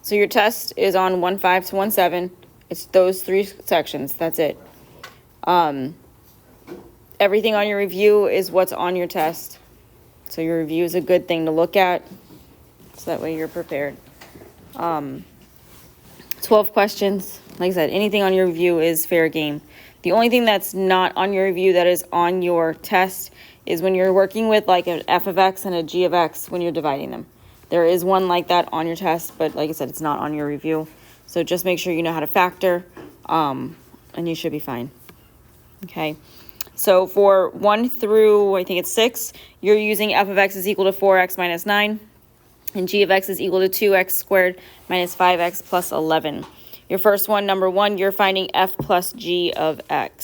So your test is on 1.5 to 1.7. It's those 3 sections. That's it. Everything on your review is what's on your test. So your review is a good thing to look at, so that way you're prepared. 12 questions. Like I said, anything on your review is fair game. The only thing that's not on your review that is on your test is when you're working with like an f of x and a g of x when you're dividing them. There is one like that on your test, but like I said, it's not on your review. So just make sure you know how to factor, and you should be fine. Okay. So for 1 through, I think it's 6, you're using f of x is equal to 4x minus 9, and g of x is equal to 2x squared minus 5x plus 11. Your first one, number 1, you're finding f plus g of x.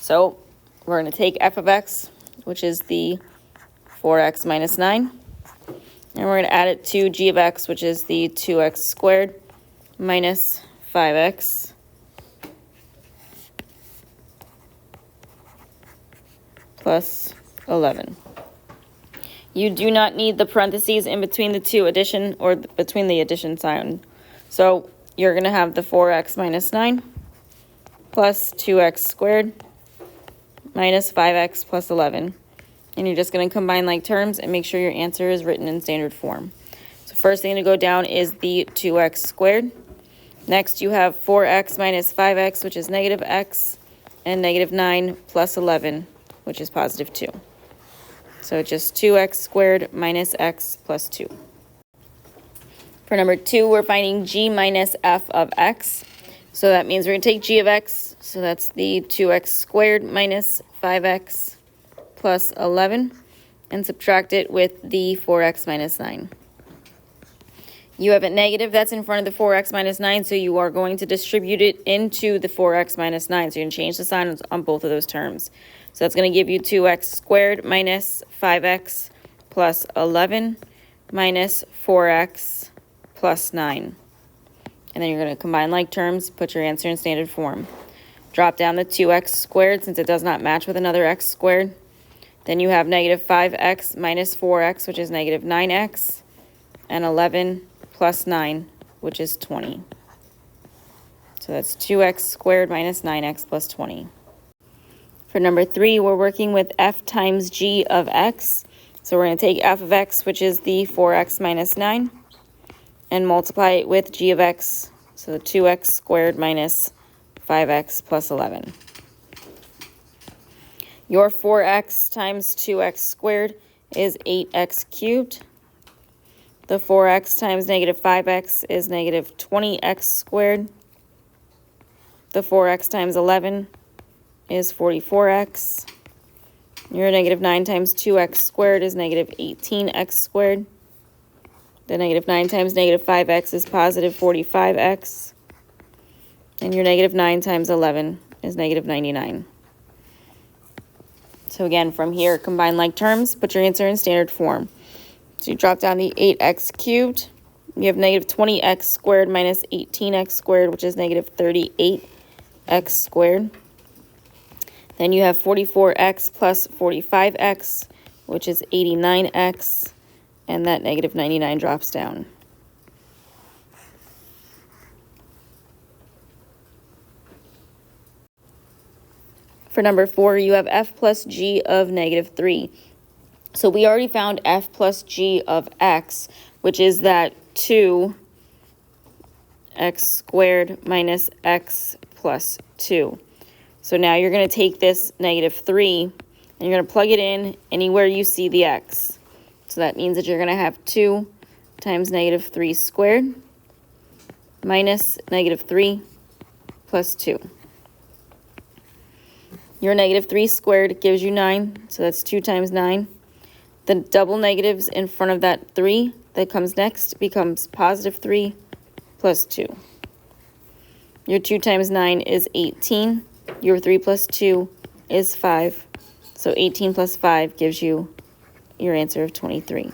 So we're going to take f of x, which is the 4x minus 9, and we're going to add it to g of x, which is the 2x squared minus 5x plus 11. You do not need the parentheses in between the two addition or between the addition sign. So you're going to have the 4x minus 9 plus 2x squared minus 5x plus 11. And you're just going to combine like terms and make sure your answer is written in standard form. So first thing to go down is the 2x squared. Next you have 4x minus 5x, which is negative x, and negative 9 plus 11, which is positive 2. So just 2x squared minus x plus 2. For number 2, we're finding g minus f of x. So that means we're going to take g of x. So that's the 2x squared minus 5x plus 11. And subtract it with the 4x minus 9. You have a negative that's in front of the 4x minus 9. So you are going to distribute it into the 4x minus 9. So you're going to change the signs on both of those terms. So that's going to give you 2x squared minus 5x plus 11 minus 4x plus 9. And then you're going to combine like terms, put your answer in standard form. Drop down the 2x squared since it does not match with another x squared. Then you have negative 5x minus 4x, which is negative 9x, and 11 plus 9, which is 20. So that's 2x squared minus 9x plus 20. For number 3, we're working with f times g of x. So we're going to take f of x, which is the 4x minus 9, and multiply it with g of x, so 2x squared minus 5x plus 11. Your 4x times 2x squared is 8x cubed. The 4x times negative 5x is negative 20x squared. The 4x times 11 is 44x. Your negative 9 times 2x squared is negative 18x squared. The negative 9 times negative 5x is positive 45x. And your negative 9 times 11 is negative 99. So again, from here, combine like terms, put your answer in standard form. So you drop down the 8x cubed. You have negative 20x squared minus 18x squared, which is negative 38x squared. Then you have 44x plus 45x, which is 89x. And that negative 99 drops down. For number 4, you have f plus g of negative 3. So we already found f plus g of x, which is that 2x squared minus x plus 2. So now you're going to take this negative 3, and you're going to plug it in anywhere you see the x. So that means that you're going to have 2 times negative 3 squared minus negative 3 plus 2. Your negative 3 squared gives you 9, so that's 2 times 9. The double negatives in front of that 3 that comes next becomes positive 3 plus 2. Your 2 times 9 is 18. Your 3 plus 2 is 5. So 18 plus 5 gives you your answer of 23.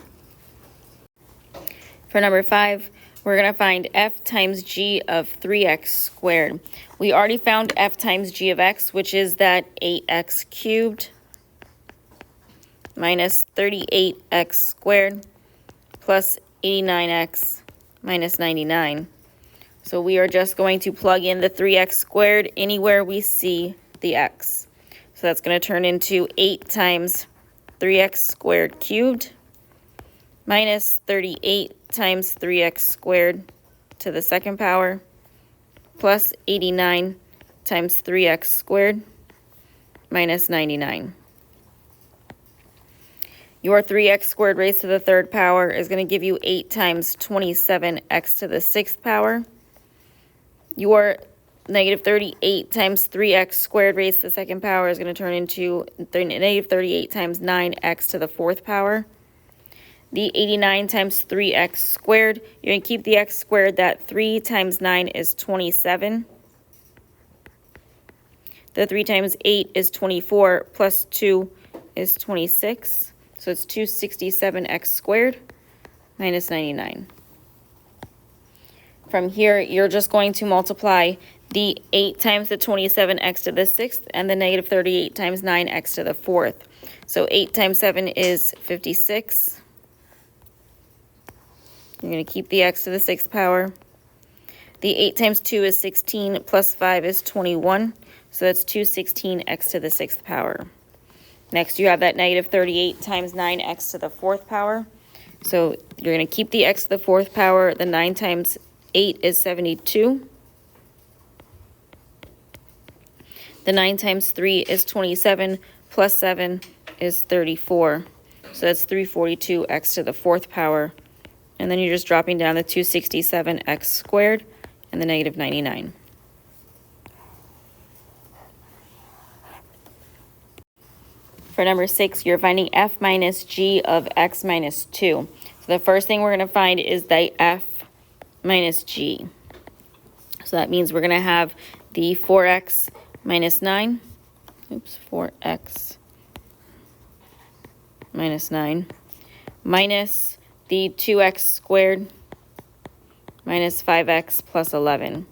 For number 5, we're going to find f times g of 3x squared. We already found f times g of x, which is that 8x cubed minus 38x squared plus 89x minus 99. So we are just going to plug in the 3x squared anywhere we see the x. So that's going to turn into 8 times 3x squared cubed minus 38 times 3x squared to the second power plus 89 times 3x squared minus 99. Your 3x squared raised to the third power is going to give you 8 times 27x to the sixth power. Your negative 38 times 3x squared raised to the second power is going to turn into negative 38 times 9x to the fourth power. The 89 times 3x squared, you're going to keep the x squared. That 3 times 9 is 27. The 3 times 8 is 24, plus 2 is 26. So it's 267x squared minus 99. From here, you're just going to multiply the 8 times the 27x to the sixth and the negative 38 times 9x to the fourth. So 8 times 7 is 56. You're going to keep the x to the sixth power. The 8 times 2 is 16, plus 5 is 21. So that's 216x to the sixth power. Next, you have that negative 38 times 9x to the fourth power. So you're going to keep the x to the fourth power. The 9 times 8 is 72. The 9 times 3 is 27, plus 7 is 34. So that's 342x to the fourth power. And then you're just dropping down the 267x squared and the negative 99. For number 6, you're finding f minus g of x minus 2. So the first thing we're going to find is the f minus g. So that means we're going to have the 4x minus 9. Oops, 4x minus 9 minus the 2x squared minus 5x plus 11.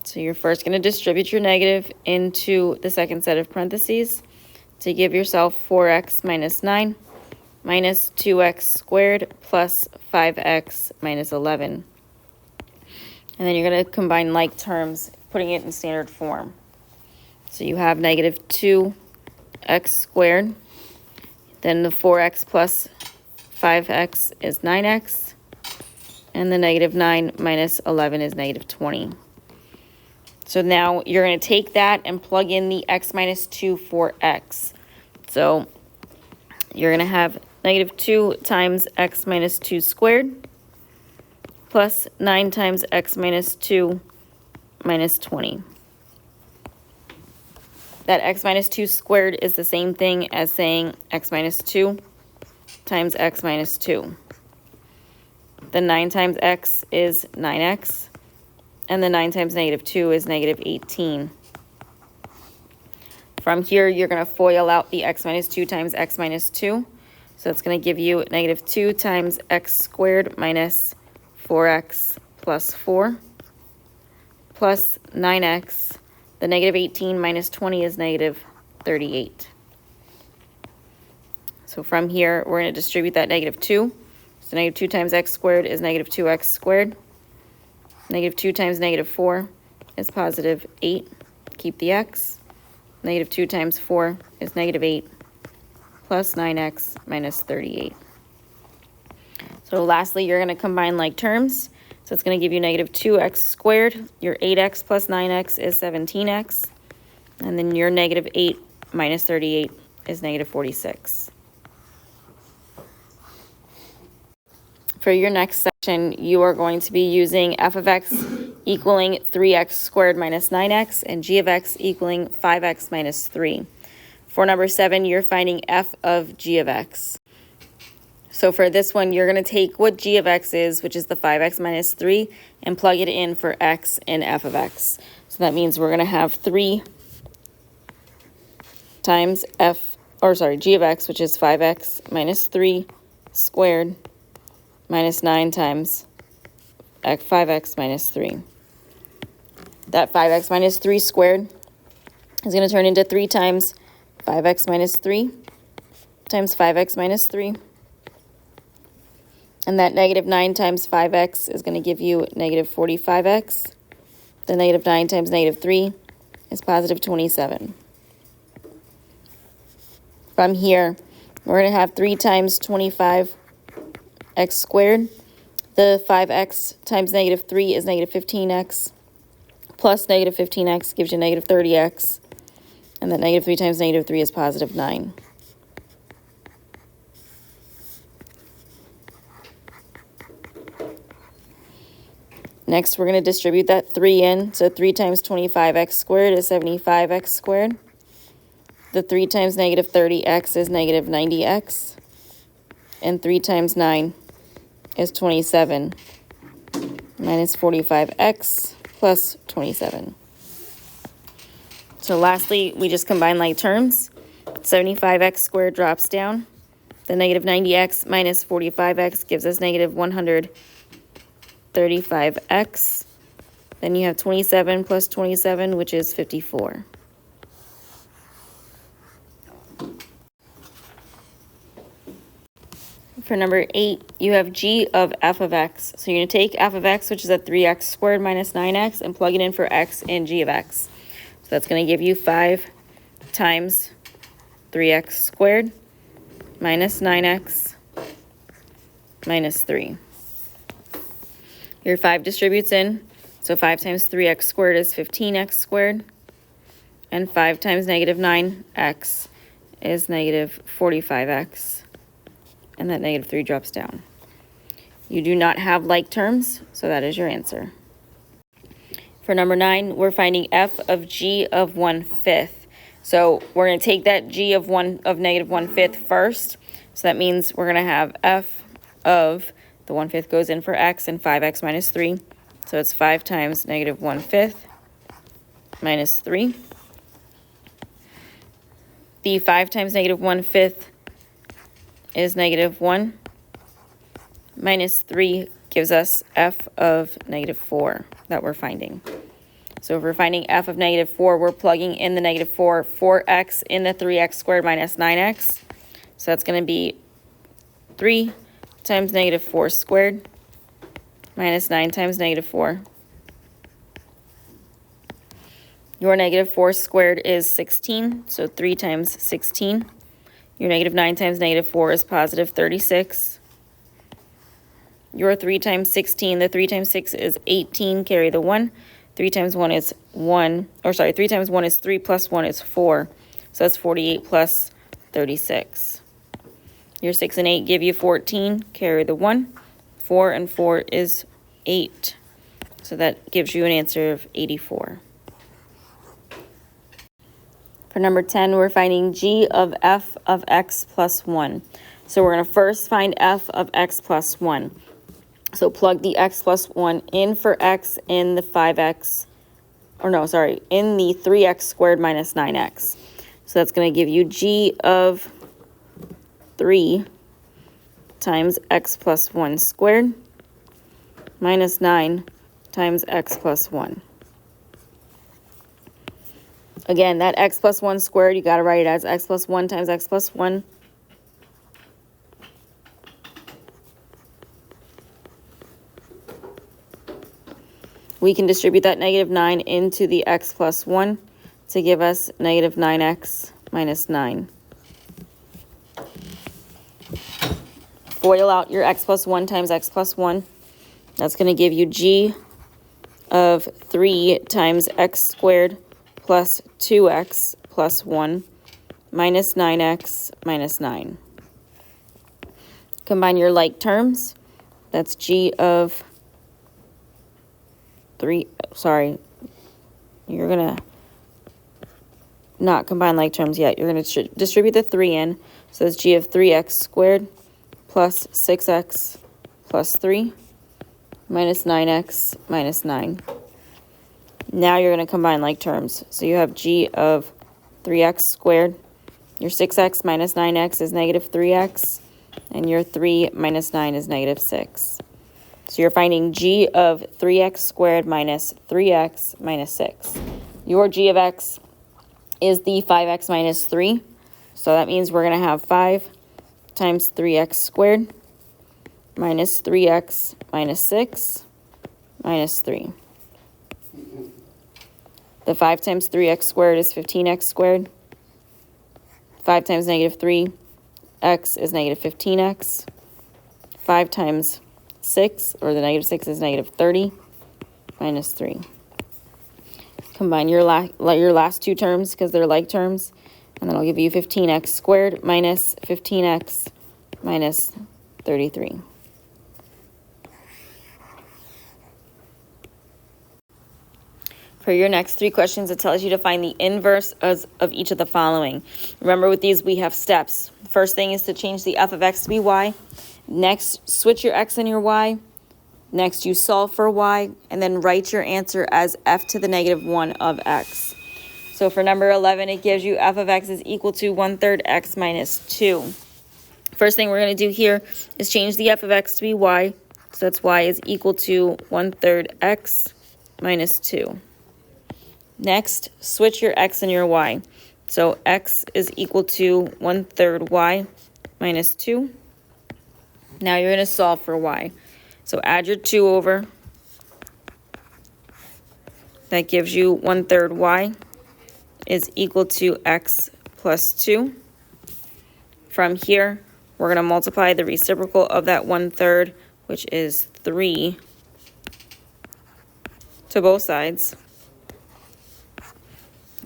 So you're first going to distribute your negative into the second set of parentheses to give yourself 4x minus 9 minus 2x squared plus 5x minus 11. And then you're going to combine like terms, putting it in standard form. So you have negative 2x squared, then the 4x plus 5x is 9x, and the negative 9 minus 11 is negative 20. So now you're going to take that and plug in the x minus 2 for x. So you're going to have negative 2 times x minus 2 squared plus 9 times x minus 2 minus 20. That x minus 2 squared is the same thing as saying x minus 2 times x minus 2. The 9 times x is 9x. And the 9 times negative 2 is negative 18. From here, you're going to FOIL out the x minus 2 times x minus 2. So it's going to give you negative 2 times x squared minus 4x plus 4 plus 9x. The negative 18 minus 20 is negative 38. So from here, we're going to distribute that negative 2. So negative 2 times x squared is negative 2x squared. Negative 2 times negative 4 is positive 8. Keep the x. Negative 2 times 4 is negative 8 plus 9x minus 38. So lastly, you're going to combine like terms. So it's going to give you negative 2x squared. Your 8x plus 9x is 17x. And then your negative 8 minus 38 is negative 46. For your next section, you are going to be using f of x equaling 3x squared minus 9x and g of x equaling 5x minus 3. For number 7, you're finding f of g of x. So for this one, you're going to take what g of x is, which is the 5x minus 3, and plug it in for x in f of x. So that means we're going to have 3 times g of x, which is 5x minus 3 squared minus 9 times 5x minus 3. That 5x minus 3 squared is going to turn into 3 times 5x minus 3 times 5x minus 3 And that negative 9 times 5x is going to give you negative 45x. The negative 9 times negative 3 is positive 27. From here, we're going to have 3 times 25x squared. The 5x times negative 3 is negative 15x. Plus negative 15x gives you negative 30x. And that negative 3 times negative 3 is positive 9. Next, we're going to distribute that 3 in. So 3 times 25x squared is 75x squared. The 3 times negative 30x is negative 90x. And 3 times 9 is 27 minus 45x plus 27. So lastly, we just combine like terms. 75x squared drops down. The negative 90x minus 45x gives us negative 135x. Then you have 27 plus 27, which is 54. For number 8, you have g of f of x. So you're going to take f of x, which is a 3x squared minus 9x, and plug it in for x in g of x. So that's going to give you 5 times 3x squared minus 9x minus 3. Your 5 distributes in, so 5 times 3x squared is 15x squared, and 5 times negative 9x is negative 45x, and that negative 3 drops down. You do not have like terms, so that is your answer. For number 9, we're finding f of g of 1/5. So we're going to take that g of negative 1/5 first. So that means we're going to have f of, the 1/5 goes in for x, and 5x minus 3. So it's 5 times negative 1/5 minus 3. The 5 times negative 1/5 is negative 1. Minus 3 gives us f of negative 4 that we're finding. So if we're finding f of negative 4, we're plugging in the negative 4x in the 3x squared minus 9x. So that's going to be 3 times negative 4 squared minus 9 times negative 4. Your negative 4 squared is 16, so 3 times 16. Your negative 9 times negative 4 is positive 36. Your 3 times 16, the 3 times 6 is 18, carry the 1. 3 times 1 is 1, 3 times 1 is 3 plus 1 is 4. So that's 48 plus 36. Your 6 and 8 give you 14, carry the 1. 4 and 4 is 8. So that gives you an answer of 84. For number 10, we're finding g of f of x plus 1. So we're going to first find f of x plus 1. So plug the x plus 1 in for x in the 5x, in the 3x squared minus 9x. So that's going to give you g of 3 times x plus 1 squared minus 9 times x plus 1. Again, that x plus 1 squared, you got to write it as x plus 1 times x plus 1. We can distribute that negative 9 into the x plus 1 to give us negative 9x minus 9. FOIL out your x plus 1 times x plus 1. That's going to give you g of 3 times x squared plus 2x plus 1 minus 9x minus 9. Combine your like terms. That's g of 3, you're going to not combine like terms yet. You're going to distribute the 3 in. So that's g of 3x squared plus 6x plus 3 minus 9x minus 9. Now you're going to combine like terms. So you have g of 3x squared. Your 6x minus 9x is negative 3x. And your 3 minus 9 is negative 6. So you're finding g of 3x squared minus 3x minus 6. Your g of x is the 5x minus 3. So that means we're going to have 5 times 3x squared minus 3x minus 6 minus 3. The 5 times 3x squared is 15x squared. 5 times negative 3x is negative 15x. 5 times 6, or the negative 6 is negative 30 minus 3. Combine your last two terms because they're like terms, and then I'll give you 15x squared minus 15x minus 33. For your next three questions, it tells you to find the inverse of each of the following. Remember, with these, we have steps. First thing is to change the f of x to be y. Next, switch your x and your y. Next, you solve for y, and then write your answer as f to the negative 1 of x. So for number 11, it gives you f of x is equal to 1/3 x minus 2. First thing we're going to do here is change the f of x to be y. So that's y is equal to 1/3 x minus 2. Next, switch your x and your y. So x is equal to 1/3 y minus 2. Now you're going to solve for y. So add your 2 over. That gives you 1/3 y is equal to x plus 2. From here, we're going to multiply the reciprocal of that 1/3, which is 3, to both sides.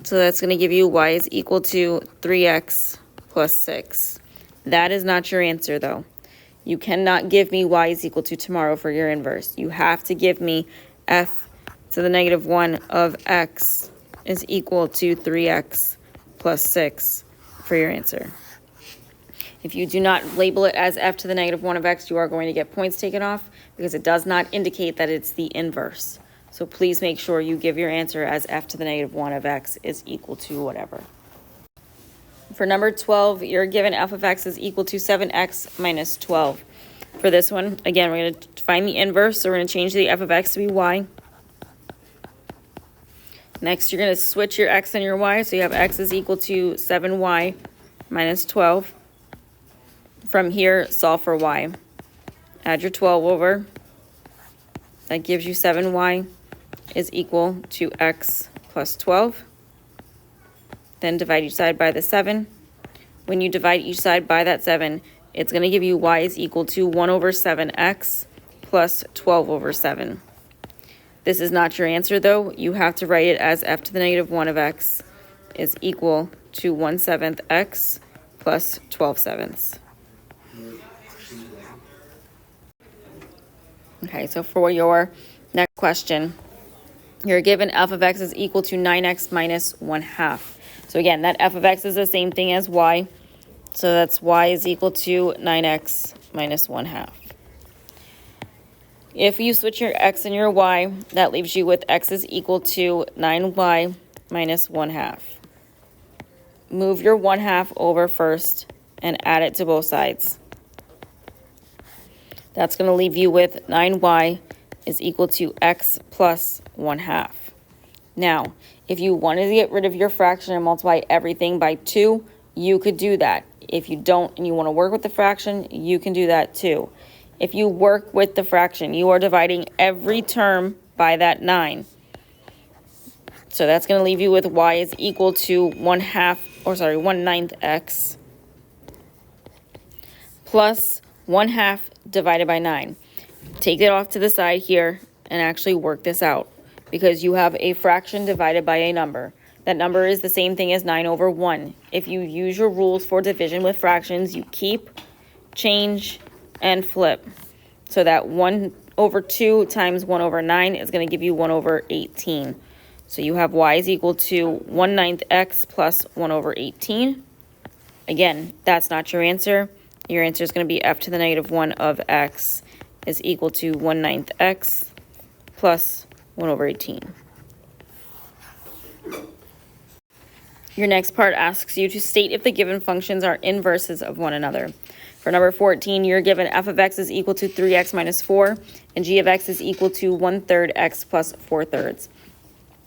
So that's going to give you y is equal to 3x plus 6. That is not your answer, though. You cannot give me y is equal to tomorrow for your inverse. You have to give me f to the negative 1 of x is equal to 3x plus 6 for your answer. If you do not label it as f to the negative 1 of x, you are going to get points taken off because it does not indicate that it's the inverse. So please make sure you give your answer as f to the negative 1 of x is equal to whatever. For number 12, you're given f of x is equal to 7x minus 12. For this one, again, we're going to find the inverse, so we're going to change the f of x to be y. Next, you're going to switch your x and your y, so you have x is equal to 7y minus 12. From here, solve for y. Add your 12 over. That gives you 7y is equal to x plus 12. Then divide each side by the 7. When you divide each side by that 7, it's going to give you y is equal to 1 over 7x plus 12 over 7. This is not your answer, though. You have to write it as f to the negative 1 of x is equal to 1/7 x plus 12/7. Okay, so for your next question, you're given f of x is equal to 9x minus 1/2. So again, that f of x is the same thing as y. So that's y is equal to 9x minus 1/2. If you switch your x and your y, that leaves you with x is equal to 9y minus 1/2. Move your 1/2 over first and add it to both sides. That's going to leave you with 9y is equal to x plus 1/2. Now, if you wanted to get rid of your fraction and multiply everything by 2, you could do that. If you don't and you want to work with the fraction, you can do that too. If you work with the fraction, you are dividing every term by that 9. So that's going to leave you with y is equal to 1/9 x plus 1/2 divided by 9. Take it off to the side here and actually work this out because you have a fraction divided by a number. That number is the same thing as 9 over 1. If you use your rules for division with fractions, you keep, change, and flip. So that 1 over 2 times 1 over 9 is going to give you 1 over 18. So you have y is equal to 1/9 x plus 1 over 18. Again, that's not your answer. Your answer is going to be f to the negative 1 of x is equal to 1/9 x plus 1 over 18. Your next part asks you to state if the given functions are inverses of one another. For number 14, you're given f of x is equal to 3x minus 4, and g of x is equal to 1/3 x plus 4/3.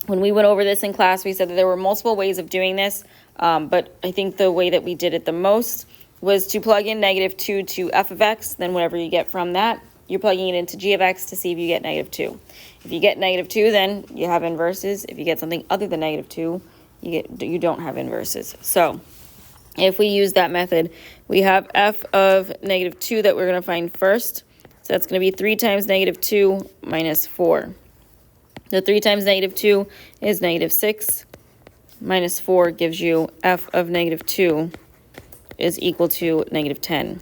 When we went over this in class, we said that there were multiple ways of doing this, but I think the way that we did it the most was to plug in -2 to f of x, then whatever you get from that, you're plugging it into g of x to see if you get -2. If you get -2, then you have inverses. If you get something other than -2, you don't have inverses. So if we use that method, we have f of -2 that we're going to find first. So that's going to be 3 times -2 minus 4. The 3 times -2 is -6. Minus 4 gives you f of -2 is equal to -10.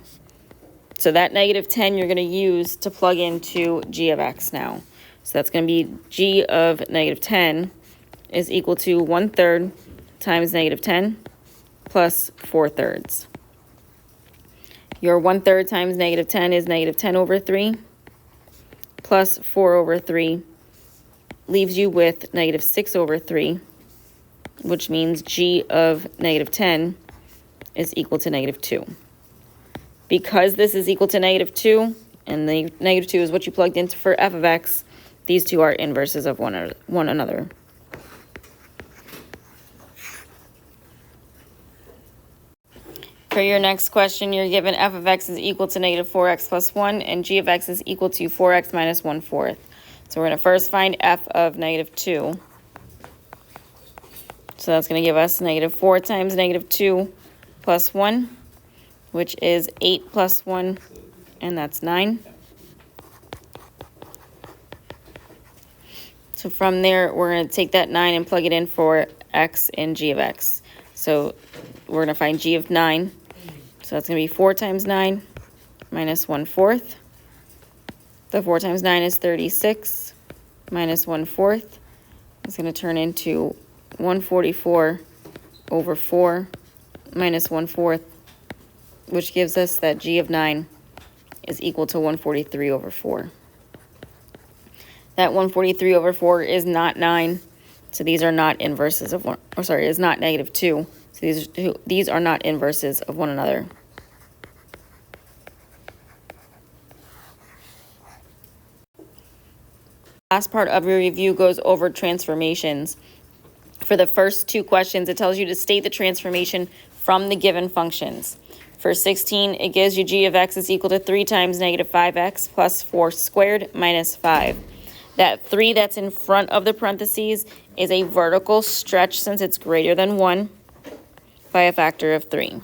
So that -10 you're going to use to plug into g of x now. So that's going to be g of -10 is equal to 1/3 times -10 plus 4/3. Your 1/3 times -10 is -10 over 3 plus 4 over 3 leaves you with -6 over 3, which means g of -10 is equal to -2. Because this is equal to -2, and the -2 is what you plugged into for f of x, these two are inverses of one another. For your next question, you're given f of x is equal to -4x plus 1, and g of x is equal to 4x minus 1/4. So we're going to first find f of -2. So that's going to give us -4 times -2 plus 1, which is 8 plus 1, and that's 9. So from there, we're going to take that 9 and plug it in for x in g of x. So we're going to find g of 9. So that's going to be 4 times 9 minus 1/4. The 4 times 9 is 36 minus 1/4. It's going to turn into 144 over 4 minus 1/4, which gives us that g of 9 is equal to 143 over 4. That 143 over 4 is not 9, so these are not inverses of one, or sorry, is not -2. So these are not inverses of one another. Last part of your review goes over transformations. For the first two questions, it tells you to state the transformation from the given functions. For 16, it gives you g of x is equal to 3 times -5x plus 4 squared minus 5. That 3 that's in front of the parentheses is a vertical stretch since it's greater than 1 by a factor of 3.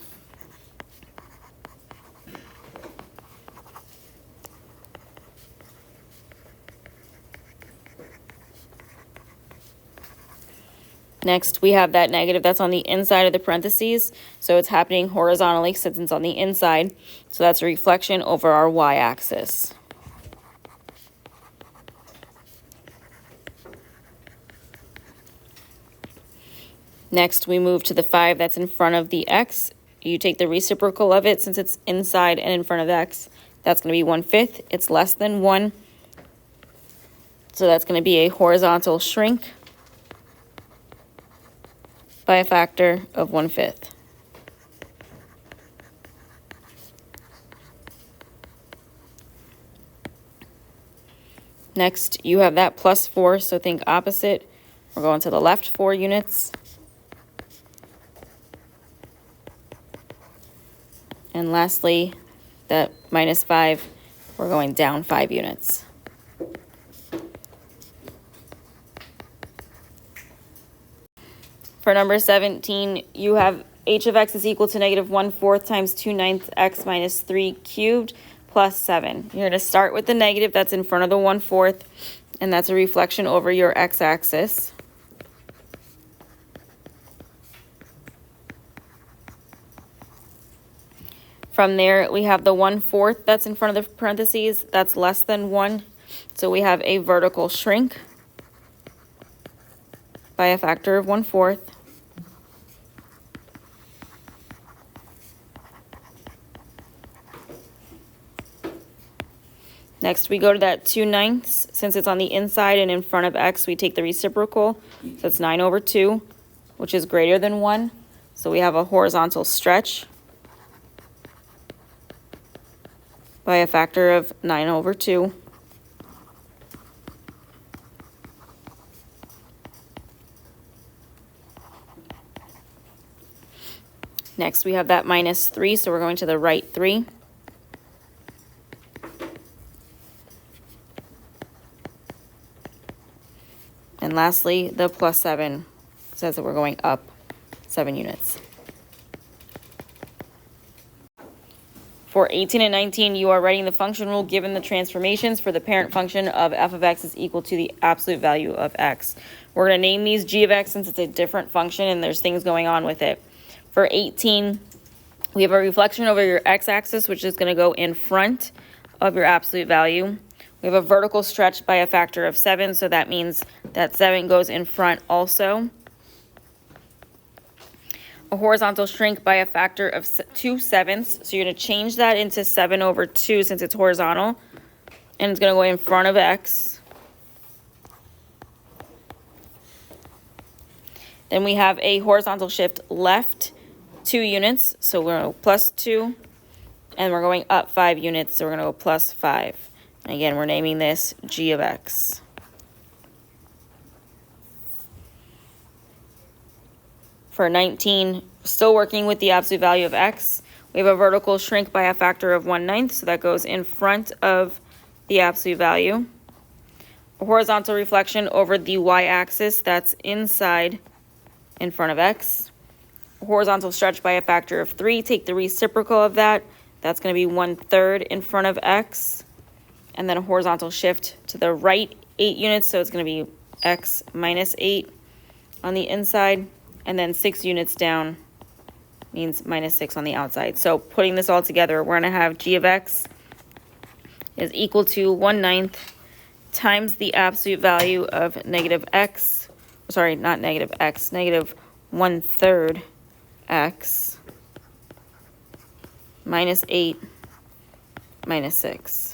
Next, we have that negative that's on the inside of the parentheses, so it's happening horizontally since it's on the inside, so that's a reflection over our y-axis. Next, we move to the 5 that's in front of the x. You take the reciprocal of it since it's inside and in front of x. That's going to be 1/5. It's less than 1, so that's going to be a horizontal shrink by a factor of 1/5. Next, you have that plus 4, so think opposite. We're going to the left 4 units. And lastly, that minus 5, we're going down 5 units. For number 17, you have h of x is equal to -1/4 times 2/9 x minus 3 cubed plus 7. You're going to start with the negative that's in front of the 1/4, and that's a reflection over your x-axis. From there, we have the 1/4 that's in front of the parentheses. That's less than 1, so we have a vertical shrink by a factor of 1/4. Next, we go to that 2/9. Since it's on the inside and in front of x, we take the reciprocal. So it's 9 over 2, which is greater than 1. So we have a horizontal stretch by a factor of 9 over 2. Next, we have that minus 3, so we're going to the right 3. And lastly, the plus 7 says that we're going up 7 units. For 18 and 19, you are writing the function rule given the transformations for the parent function of f of x is equal to the absolute value of x. We're going to name these g of x since it's a different function and there's things going on with it. For 18, we have a reflection over your x-axis, which is going to go in front of your absolute value. We have a vertical stretch by a factor of 7, so that means that 7 goes in front also. A horizontal shrink by a factor of 2/7, so you're going to change that into 7 over 2 since it's horizontal, and it's going to go in front of x. Then we have a horizontal shift left 2 units, so we're going to go plus 2, and we're going up 5 units, so we're going to go plus 5. And again, we're naming this g of x. For 19, still working with the absolute value of x, we have a vertical shrink by a factor of 1/9, so that goes in front of the absolute value. A horizontal reflection over the y-axis, that's inside in front of x. A horizontal stretch by a factor of 3, take the reciprocal of that, that's going to be 1/3 in front of x. And then a horizontal shift to the right 8 units, so it's going to be x minus 8 on the inside. And then 6 units down means minus 6 on the outside. So putting this all together, we're going to have g of x is equal to 1/9 times the absolute value of negative x. Sorry, not negative x, negative 1/3 x minus 8 minus 6.